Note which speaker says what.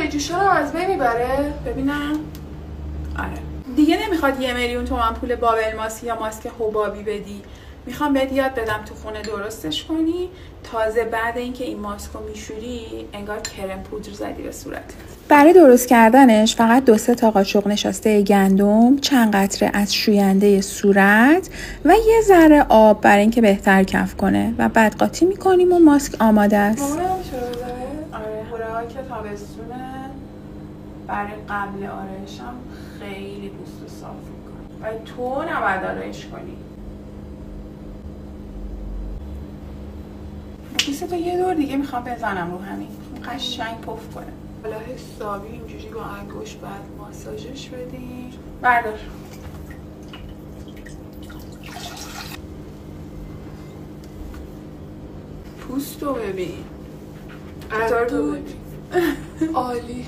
Speaker 1: داره جوشا رو از بین میبره. ببینم. آره دیگه نمیخواد 1,000,000 تومان پول بابل ماسک یا ماسک حبابی بدی. میخوام بهت یاد بدم تو خونه درستش کنی. تازه بعد اینکه این ماسکو میشوری انگار کرم پودر زدی به صورتت. برای درست کردنش فقط 2-3 تا قاشق نشاسته گندم، چند قطره از شوینده صورت و یه ذره آب برای اینکه بهتر کف کنه و بعد قاطی میکنیم و ماسک آماده است. آره هوره‌ها که تابستونه برای قبل آرایش هم خیلی پوستو صاف میکنه و تو نباید آرایش کنی. پوستو یه دور دیگه میخوام بزنم رو همین قشنگ پف کنه. حالا حسابی اینجوری با انگشت بعد ماساژش بدیم. بردار. پوستو ببین. چطور بود؟ عالی.